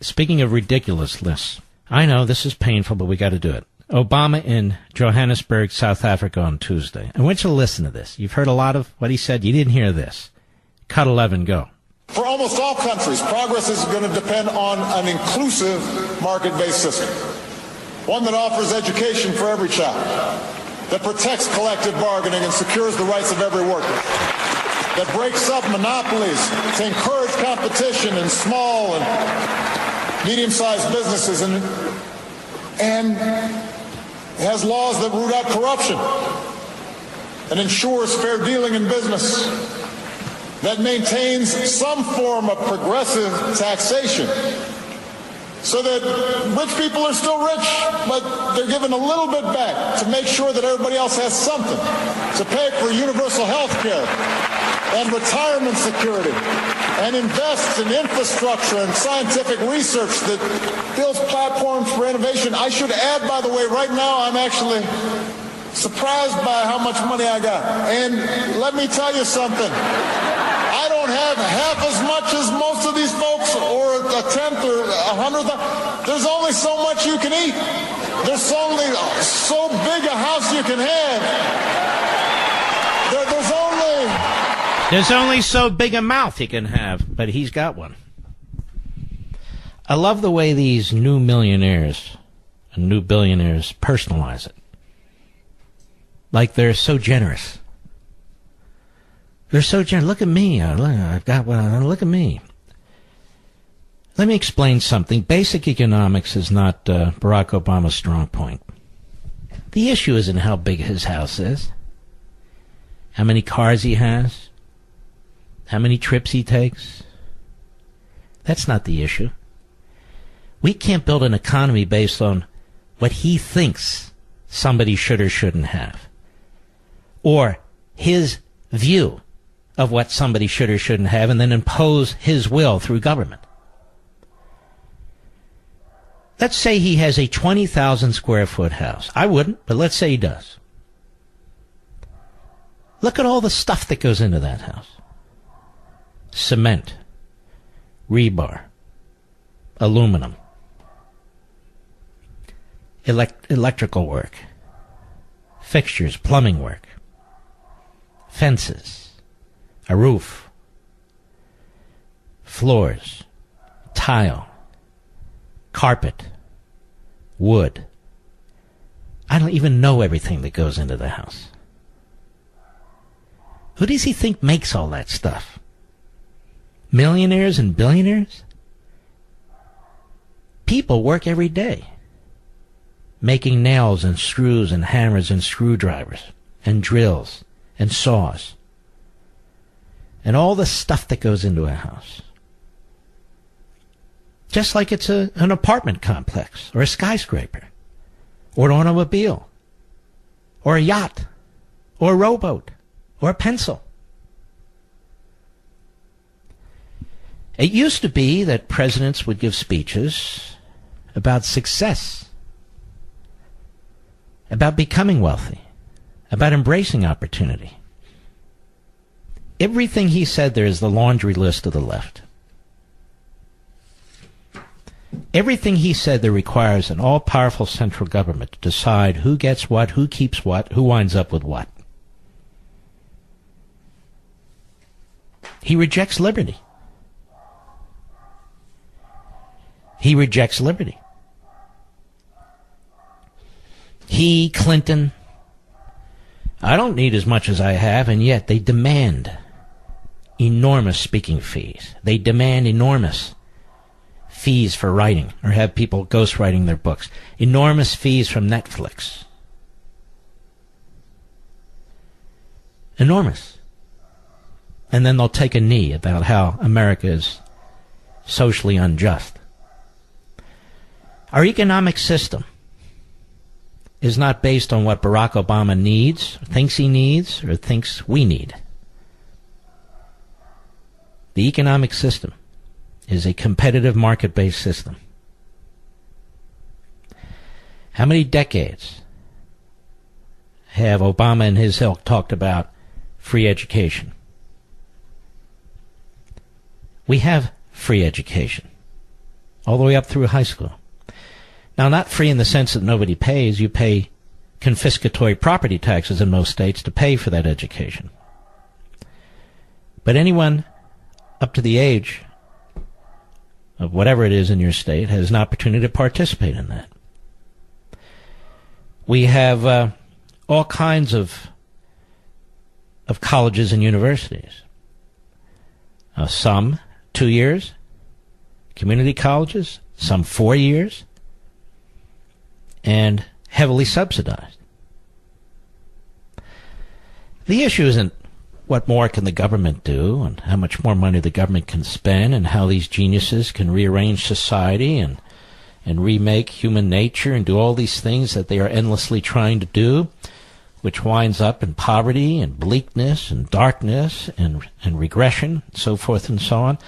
Speaking of ridiculousness, I know this is painful, but we got to do it. Obama in Johannesburg, South Africa on Tuesday. I want you to listen to this. You've heard a lot of what he said. You didn't hear this. Cut 11, go. For almost all countries, progress is going to depend on an inclusive market-based system. One that offers education for every child, that protects collective bargaining and secures the rights of every worker, that breaks up monopolies to encourage competition in small and medium-sized businesses, and has laws that root out corruption and ensures fair dealing in business, that maintains some form of progressive taxation so that rich people are still rich, but they're given a little bit back to make sure that everybody else has something, to pay for universal health care and retirement security, and invests in infrastructure and scientific research that builds platforms for innovation. I should add, by the way, right now I'm actually surprised by how much money I got. And let me tell you something. I don't have half as much as most of these folks, or a tenth or 100th. There's only so much you can eat. There's only so big a house you can have. There's only so big a mouth he can have, but he's got one. I love the way these new millionaires and new billionaires personalize it. Like they're so generous. They're so generous. Look at me. I've got one. Look at me. Let me explain something. Basic economics is not Barack Obama's strong point. The issue isn't how big his house is, how many cars he has, how many trips he takes. That's not the issue. We can't build an economy based on what he thinks somebody should or shouldn't have, or his view of what somebody should or shouldn't have, and then impose his will through government. Let's say he has a 20,000 square foot house. I wouldn't, but let's say he does. Look at all the stuff that goes into that house. Cement, rebar, aluminum, electrical work, fixtures, plumbing work, fences, a roof, floors, tile, carpet, wood. I don't even know everything that goes into the house. Who does he think makes all that stuff? Millionaires and billionaires? People work every day making nails and screws and hammers and screwdrivers and drills and saws and all the stuff that goes into a house. Just like it's an apartment complex or a skyscraper or an automobile or a yacht or a rowboat or a pencil. It used to be that presidents would give speeches about success, about becoming wealthy, about embracing opportunity. Everything he said there is the laundry list of the left. Everything he said there requires an all-powerful central government to decide who gets what, who keeps what, who winds up with what. He rejects liberty. He rejects liberty. He, Clinton, I don't need as much as I have, and yet they demand enormous speaking fees. They demand enormous fees for writing, or have people ghostwriting their books. Enormous fees from Netflix. Enormous. And then they'll take a knee about how America is socially unjust. Our economic system is not based on what Barack Obama needs, thinks he needs, or thinks we need. The economic system is a competitive market-based system. How many decades have Obama and his ilk talked about free education? We have free education. all the way up through high school. Now, not free in the sense that nobody pays. You pay confiscatory property taxes in most states to pay for that education. But anyone up to the age of whatever it is in your state has an opportunity to participate in that. We have all kinds of colleges and universities. Some 2 years, community colleges, some 4 years, and heavily subsidized. The issue isn't what more can the government do and how much more money the government can spend and how these geniuses can rearrange society and remake human nature and do all these things that they are endlessly trying to do, which winds up in poverty and bleakness and darkness and regression, so forth and so on.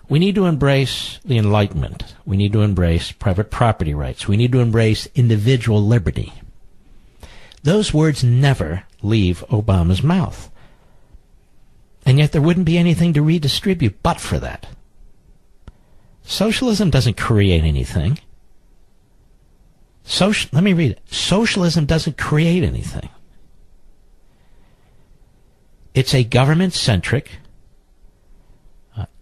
We need to embrace the Enlightenment. We need to embrace private property rights. We need to embrace individual liberty. Those words never leave Obama's mouth. And yet there wouldn't be anything to redistribute but for that. Socialism doesn't create anything. Let me read it. Socialism doesn't create anything. It's a government-centric,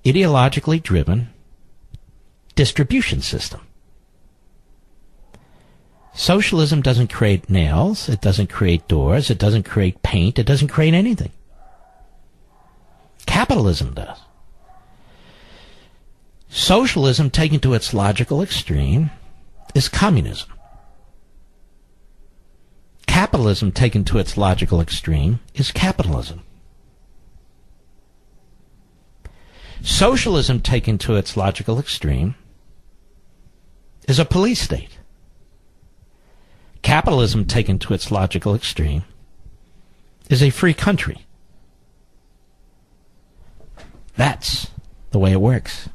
ideologically driven distribution system. Socialism doesn't create nails, it doesn't create doors, it doesn't create paint, it doesn't create anything. Capitalism does. Socialism, taken to its logical extreme, is communism. Capitalism, taken to its logical extreme, is capitalism. Socialism, taken to its logical extreme, is a police state. Capitalism, taken to its logical extreme, is a free country. That's the way it works.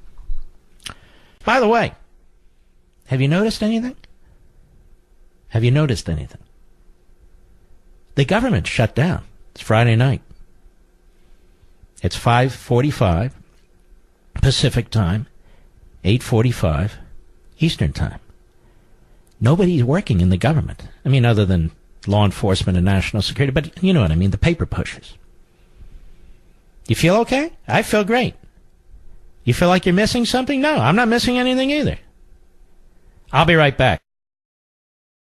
By the way, have you noticed anything? Have you noticed anything? The government shut down. It's Friday night. It's 5:45 Pacific time, 8:45 Eastern time. Nobody's working in the government. I mean, other than law enforcement and national security, but you know what I mean, the paper pushers. You feel okay? I feel great. You feel like you're missing something? No, I'm not missing anything either. I'll be right back.